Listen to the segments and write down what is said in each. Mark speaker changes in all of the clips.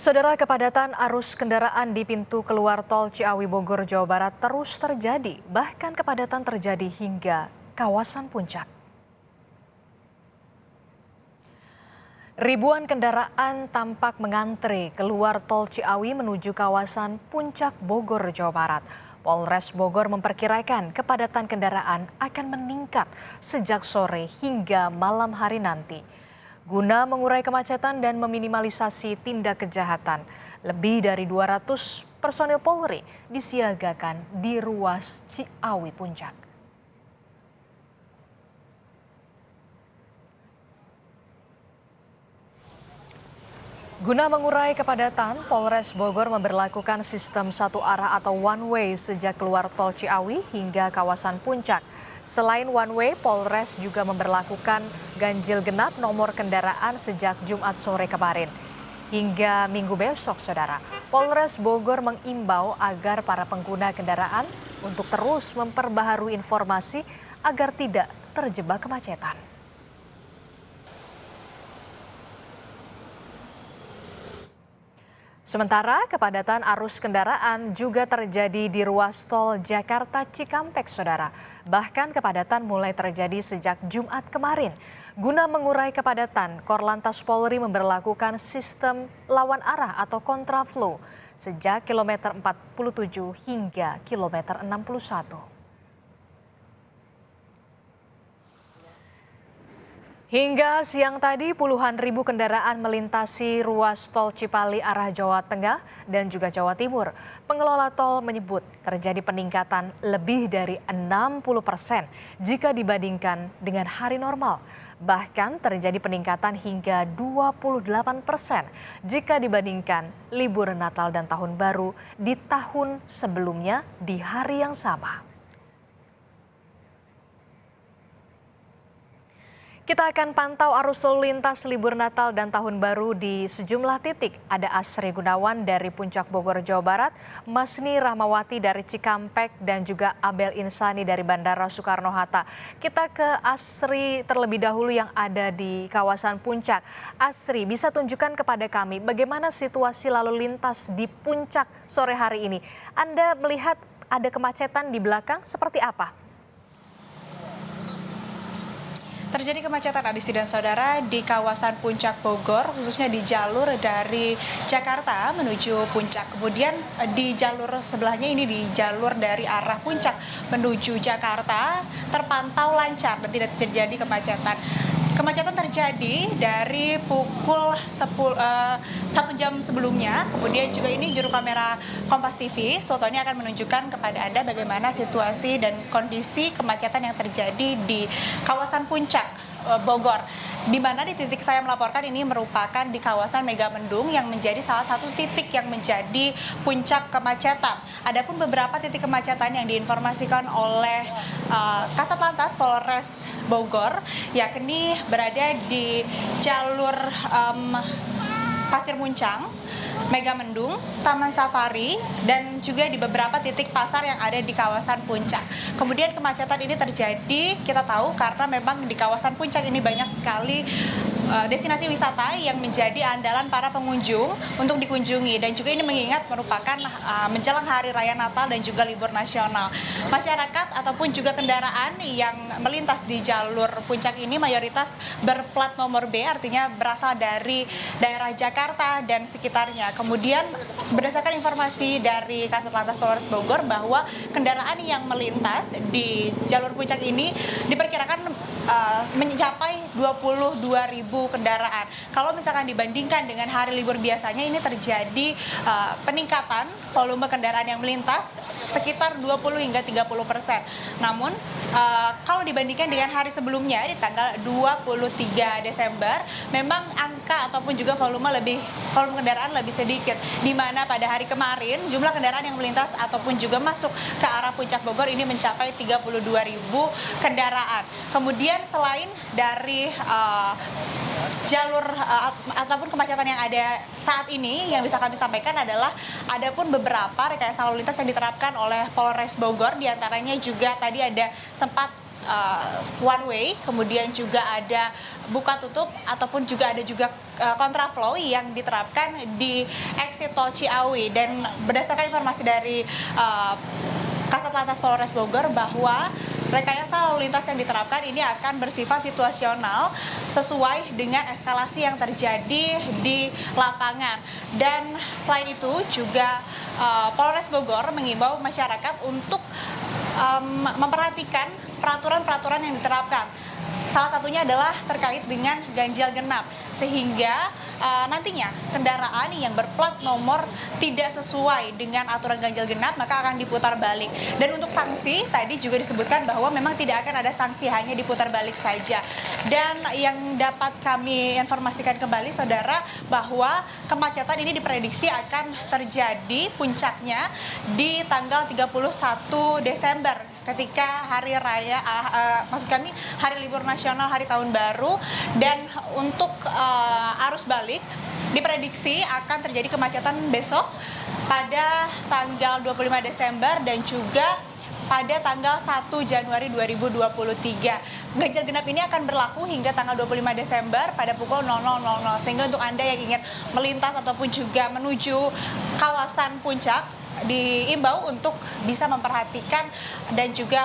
Speaker 1: Saudara, kepadatan arus kendaraan di pintu keluar tol Ciawi Bogor, Jawa Barat terus terjadi. Bahkan kepadatan terjadi hingga kawasan Puncak. Ribuan kendaraan tampak mengantre keluar tol Ciawi menuju kawasan Puncak Bogor, Jawa Barat. Polres Bogor memperkirakan kepadatan kendaraan akan meningkat sejak sore hingga malam hari nanti. Guna mengurai kemacetan dan meminimalisasi tindak kejahatan, lebih dari 200 personil Polri disiagakan di ruas Ciawi Puncak. Guna mengurai kepadatan, Polres Bogor memberlakukan sistem satu arah atau one way sejak keluar tol Ciawi hingga kawasan Puncak. Selain one way, Polres juga memberlakukan ganjil genap nomor kendaraan sejak Jumat sore kemarin. Hingga Minggu besok, Saudara, Polres Bogor mengimbau agar para pengguna kendaraan untuk terus memperbaharui informasi agar tidak terjebak kemacetan. Sementara kepadatan arus kendaraan juga terjadi di ruas tol Jakarta Cikampek, Saudara. Bahkan kepadatan mulai terjadi sejak Jumat kemarin. Guna mengurai kepadatan, Korlantas Polri memberlakukan sistem lawan arah atau kontraflow sejak kilometer 47 hingga kilometer 61. Hingga siang tadi puluhan ribu kendaraan melintasi ruas tol Cipali arah Jawa Tengah dan juga Jawa Timur. Pengelola tol menyebut terjadi peningkatan lebih dari 60% jika dibandingkan dengan hari normal. Bahkan terjadi peningkatan hingga 28% jika dibandingkan libur Natal dan Tahun Baru di tahun sebelumnya di hari yang sama. Kita akan pantau arus lalu lintas libur Natal dan Tahun Baru di sejumlah titik. Ada Asri Gunawan dari Puncak Bogor, Jawa Barat, Masni Rahmawati dari Cikampek, dan juga Abel Insani dari Bandara Soekarno-Hatta. Kita ke Asri terlebih dahulu yang ada di kawasan Puncak. Asri, bisa tunjukkan kepada kami bagaimana situasi lalu lintas di Puncak sore hari ini? Anda melihat ada kemacetan di belakang seperti apa?
Speaker 2: Terjadi kemacetan Adisti dan Saudara di kawasan Puncak Bogor, khususnya di jalur dari Jakarta menuju Puncak. Kemudian di jalur sebelahnya ini di jalur dari arah Puncak menuju Jakarta terpantau lancar dan tidak terjadi kemacetan. Kemacetan terjadi dari pukul 1 jam sebelumnya. Kemudian juga ini juru kamera Kompas TV, fotonya akan menunjukkan kepada Anda bagaimana situasi dan kondisi kemacetan yang terjadi di kawasan Puncak Bogor. Di mana di titik saya melaporkan ini merupakan di kawasan Megamendung yang menjadi salah satu titik yang menjadi puncak kemacetan. Adapun beberapa titik kemacetan yang diinformasikan oleh Kasat Lantas Polres Bogor, yakni berada di jalur Pasir Muncang, Megamendung, Taman Safari, dan juga di beberapa titik pasar yang ada di kawasan Puncak. Kemudian kemacetan ini terjadi, kita tahu karena memang di kawasan Puncak ini banyak sekali destinasi wisata yang menjadi andalan para pengunjung untuk dikunjungi, dan juga ini mengingat merupakan menjelang hari raya Natal dan juga libur nasional. Masyarakat ataupun juga kendaraan yang melintas di jalur Puncak ini mayoritas berplat nomor B, artinya berasal dari daerah Jakarta dan sekitarnya. Kemudian berdasarkan informasi dari Kasat Lantas Polres Bogor bahwa kendaraan yang melintas di jalur Puncak ini diperkirakan mencapai 22.000 kendaraan. Kalau misalkan dibandingkan dengan hari libur biasanya, ini terjadi peningkatan volume kendaraan yang melintas sekitar 20 hingga 30%. Namun kalau dibandingkan dengan hari sebelumnya di tanggal 23 Desember, memang angka ataupun juga volume kendaraan lebih sedikit, di mana pada hari kemarin jumlah kendaraan yang melintas ataupun juga masuk ke arah Puncak Bogor ini mencapai 32.000 kendaraan. Kemudian selain dari jalur ataupun kemacetan yang ada saat ini, yang bisa kami sampaikan adalah ada pun beberapa rekayasa lalu lintas yang diterapkan oleh Polres Bogor, diantaranya juga tadi ada sempat one way, kemudian juga ada buka tutup ataupun juga ada juga kontraflow yang diterapkan di exit tol Ciawi. Dan berdasarkan informasi dari Kasat Lantas Polres Bogor bahwa rekayasa lalu lintas yang diterapkan ini akan bersifat situasional sesuai dengan eskalasi yang terjadi di lapangan. Dan selain itu juga Polres Bogor mengimbau masyarakat untuk memperhatikan peraturan-peraturan yang diterapkan. Salah satunya adalah terkait dengan ganjil genap, sehingga nantinya kendaraan yang berplat nomor tidak sesuai dengan aturan ganjil genap maka akan diputar balik. Dan untuk sanksi tadi juga disebutkan bahwa memang tidak akan ada sanksi, hanya diputar balik saja. Dan yang dapat kami informasikan kembali saudara bahwa kemacetan ini diprediksi akan terjadi puncaknya di tanggal 31 Desember ketika hari raya, maksud kami hari libur nasional, hari tahun baru. Dan untuk arus balik diprediksi akan terjadi kemacetan besok pada tanggal 25 Desember dan juga pada tanggal 1 Januari 2023. Ganjil genap ini akan berlaku hingga tanggal 25 Desember pada pukul 00.00. Sehingga untuk Anda yang ingin melintas ataupun juga menuju kawasan puncak, diimbau untuk bisa memperhatikan dan juga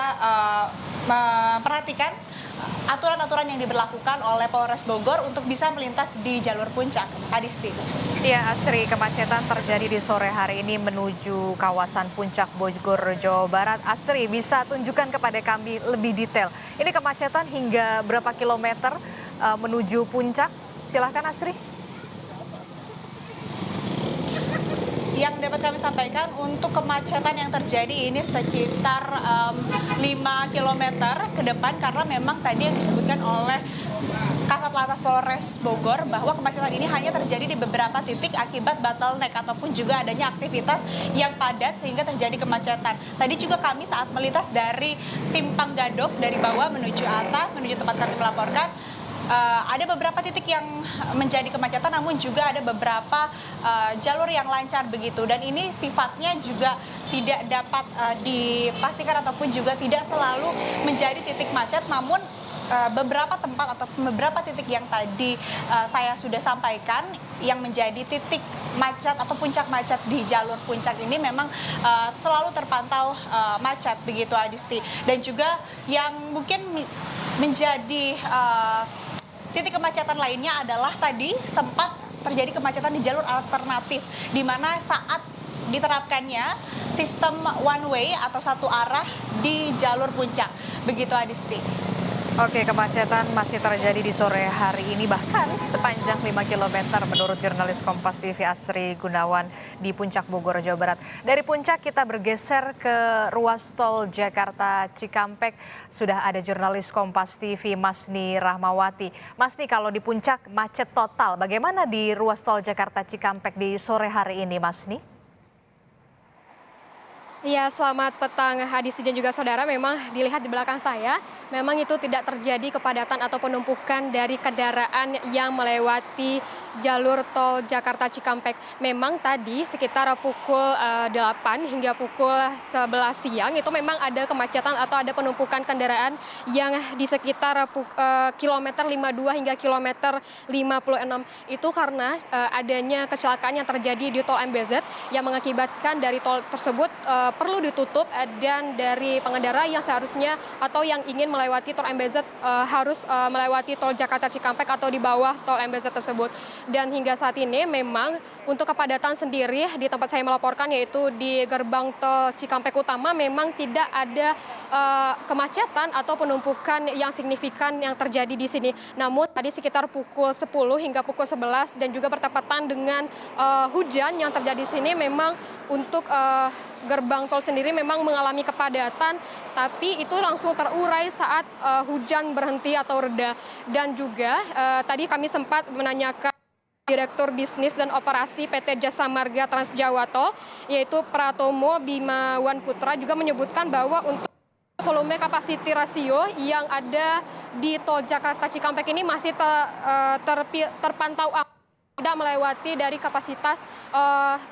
Speaker 2: memperhatikan aturan-aturan yang diberlakukan oleh Polres Bogor untuk bisa melintas di jalur puncak. Adisti.
Speaker 1: Ya, Asri, kemacetan terjadi di sore hari ini menuju kawasan Puncak Bogor, Jawa Barat. Asri, bisa tunjukkan kepada kami lebih detail. Ini kemacetan hingga berapa kilometer menuju puncak? Silahkan, Asri.
Speaker 2: Yang dapat kami sampaikan untuk kemacetan yang terjadi ini sekitar 5 km ke depan, karena memang tadi yang disebutkan oleh Kasat Lantas Polres Bogor bahwa kemacetan ini hanya terjadi di beberapa titik akibat bottleneck ataupun juga adanya aktivitas yang padat sehingga terjadi kemacetan. Tadi juga kami saat melintas dari Simpang Gadok dari bawah menuju atas, menuju tempat kami melaporkan, ada beberapa titik yang menjadi kemacetan, namun juga ada beberapa jalur yang lancar begitu. Dan ini sifatnya juga tidak dapat dipastikan ataupun juga tidak selalu menjadi titik macet, namun beberapa tempat atau beberapa titik yang tadi saya sudah sampaikan yang menjadi titik macet atau puncak macet di jalur puncak ini memang selalu terpantau macet begitu, Adisti. Dan juga yang mungkin menjadi titik kemacetan lainnya adalah tadi sempat terjadi kemacetan di jalur alternatif, di mana saat diterapkannya sistem one way atau satu arah di jalur puncak. Begitu, Adisti.
Speaker 1: Oke, kemacetan masih terjadi di sore hari ini, bahkan sepanjang 5 km menurut jurnalis Kompas TV Asri Gunawan di Puncak Bogor, Jawa Barat. Dari puncak kita bergeser ke ruas tol Jakarta Cikampek. Sudah ada jurnalis Kompas TV Masni Rahmawati. Masni, kalau di puncak macet total, bagaimana di ruas tol Jakarta Cikampek di sore hari ini, Masni?
Speaker 3: Ya, selamat petang Hadisti dan juga saudara. Memang dilihat di belakang saya, memang itu tidak terjadi kepadatan atau penumpukan dari kendaraan yang melewati jalur tol Jakarta Cikampek. Memang tadi sekitar pukul 8 hingga pukul 11 siang itu memang ada kemacetan atau ada penumpukan kendaraan yang di sekitar kilometer 52 hingga kilometer 56. Itu karena adanya kecelakaan yang terjadi di tol MBZ yang mengakibatkan dari tol tersebut perlu ditutup dan dari pengendara yang seharusnya atau yang ingin melewati tol MBZ harus melewati tol Jakarta Cikampek atau di bawah tol MBZ tersebut. Dan hingga saat ini memang untuk kepadatan sendiri di tempat saya melaporkan yaitu di gerbang tol Cikampek Utama memang tidak ada kemacetan atau penumpukan yang signifikan yang terjadi di sini. Namun tadi sekitar pukul 10 hingga pukul 11 dan juga bertepatan dengan hujan yang terjadi di sini memang untuk gerbang tol sendiri memang mengalami kepadatan, tapi itu langsung terurai saat hujan berhenti atau reda. Dan juga tadi kami sempat menanyakan Direktur Bisnis dan Operasi PT Jasa Marga Transjawa Tol, yaitu Pratomo Bimawan Putra, juga menyebutkan bahwa untuk volume capacity ratio yang ada di tol Jakarta Cikampek ini masih terpantau tidak melewati dari kapasitas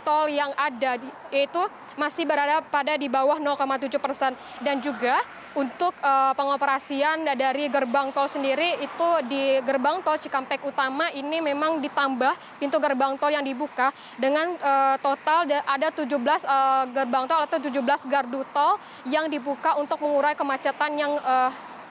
Speaker 3: tol yang ada, yaitu masih berada pada di bawah 0,7%. Dan juga untuk pengoperasian dari gerbang tol sendiri itu di gerbang tol Cikampek Utama ini memang ditambah pintu gerbang tol yang dibuka dengan total ada 17 gerbang tol atau 17 gardu tol yang dibuka untuk mengurai kemacetan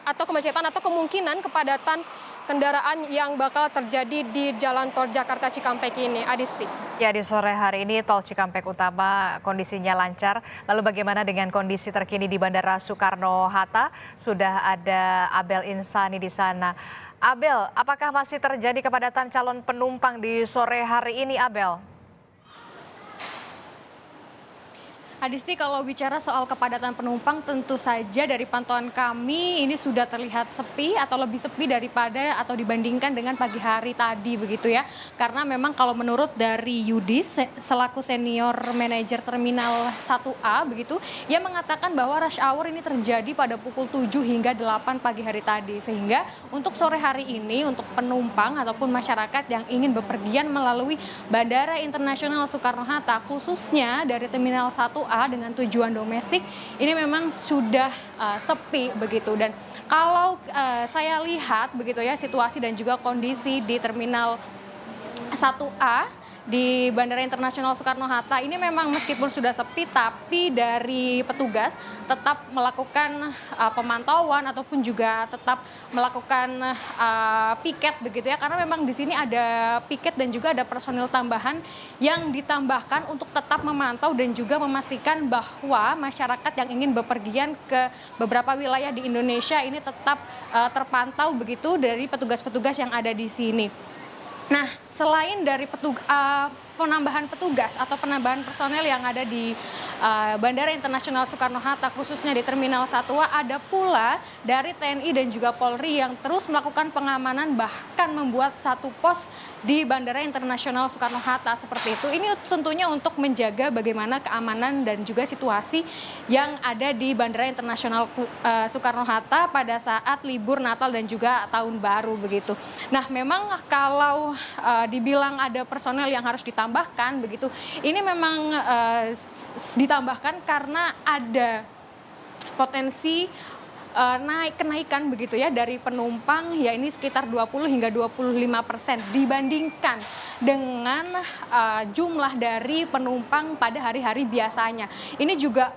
Speaker 3: atau kemungkinan kepadatan kendaraan yang bakal terjadi di Jalan Tol Jakarta Cikampek ini. Adisti.
Speaker 1: Ya, di sore hari ini Tol Cikampek Utama kondisinya lancar. Lalu bagaimana dengan kondisi terkini di Bandara Soekarno-Hatta? Sudah ada Abel Insani di sana. Abel, apakah masih terjadi kepadatan calon penumpang di sore hari ini, Abel?
Speaker 4: Adisti, kalau bicara soal kepadatan penumpang, tentu saja dari pantauan kami ini sudah terlihat sepi atau lebih sepi daripada atau dibandingkan dengan pagi hari tadi begitu ya. Karena memang kalau menurut dari Yudis selaku senior manajer terminal 1A begitu, ia mengatakan bahwa rush hour ini terjadi pada pukul 7 hingga 8 pagi hari tadi. Sehingga untuk sore hari ini untuk penumpang ataupun masyarakat yang ingin bepergian melalui Bandara Internasional Soekarno-Hatta khususnya dari terminal 1A dengan tujuan domestik ini memang sudah sepi begitu. Dan kalau saya lihat begitu ya situasi dan juga kondisi di terminal 1A di Bandara Internasional Soekarno-Hatta ini memang meskipun sudah sepi tapi dari petugas tetap melakukan pemantauan ataupun juga tetap melakukan piket begitu ya, karena memang di sini ada piket dan juga ada personil tambahan yang ditambahkan untuk tetap memantau dan juga memastikan bahwa masyarakat yang ingin bepergian ke beberapa wilayah di Indonesia ini tetap terpantau begitu dari petugas-petugas yang ada di sini. Nah, selain dari penambahan petugas atau penambahan personel yang ada di Bandara Internasional Soekarno-Hatta khususnya di Terminal 1A, ada pula dari TNI dan juga Polri yang terus melakukan pengamanan bahkan membuat satu pos di Bandara Internasional Soekarno-Hatta seperti itu. Ini tentunya untuk menjaga bagaimana keamanan dan juga situasi yang ada di Bandara Internasional Soekarno-Hatta pada saat libur Natal dan juga Tahun Baru begitu. Nah, memang kalau dibilang ada personel yang harus ditambahkan begitu, ini memang ditambahkan karena ada potensi kenaikan begitu ya dari penumpang, ya ini sekitar 20 hingga 25% dibandingkan dengan jumlah dari penumpang pada hari-hari biasanya. Ini juga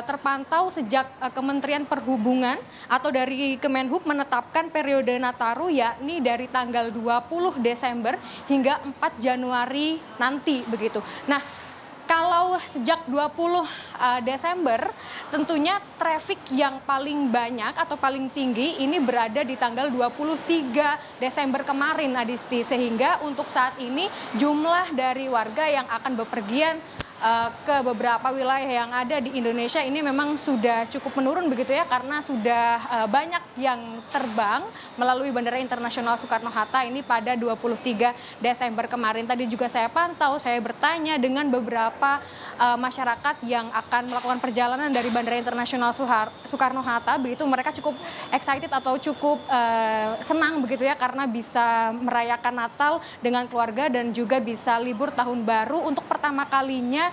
Speaker 4: terpantau sejak Kementerian Perhubungan atau dari Kemenhub menetapkan periode Nataru yakni dari tanggal 20 Desember hingga 4 Januari nanti begitu. Nah, kalau sejak 20 Desember tentunya traffic yang paling banyak atau paling tinggi ini berada di tanggal 23 Desember kemarin, Adisti. Sehingga untuk saat ini jumlah dari warga yang akan bepergian ke beberapa wilayah yang ada di Indonesia ini memang sudah cukup menurun begitu ya, karena sudah banyak yang terbang melalui Bandara Internasional Soekarno-Hatta ini pada 23 Desember kemarin. Tadi juga saya pantau, saya bertanya dengan beberapa masyarakat yang akan melakukan perjalanan dari Bandara Internasional Soekarno-Hatta begitu, mereka cukup excited atau cukup senang begitu ya karena bisa merayakan Natal dengan keluarga dan juga bisa libur Tahun Baru untuk pertama kalinya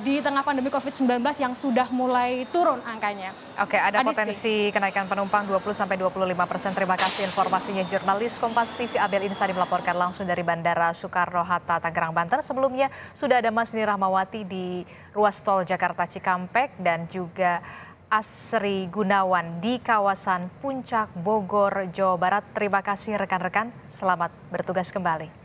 Speaker 4: di tengah pandemi COVID-19 yang sudah mulai turun angkanya.
Speaker 1: Oke, ada
Speaker 4: Adisti.
Speaker 1: potensi kenaikan penumpang 20-25%. Terima kasih informasinya jurnalis Kompas TV Abel Insani melaporkan langsung dari Bandara Soekarno-Hatta, Tangerang, Banten. Sebelumnya sudah ada Masni Rahmawati di ruas tol Jakarta Cikampek dan juga Asri Gunawan di kawasan Puncak Bogor, Jawa Barat. Terima kasih rekan-rekan, selamat bertugas kembali.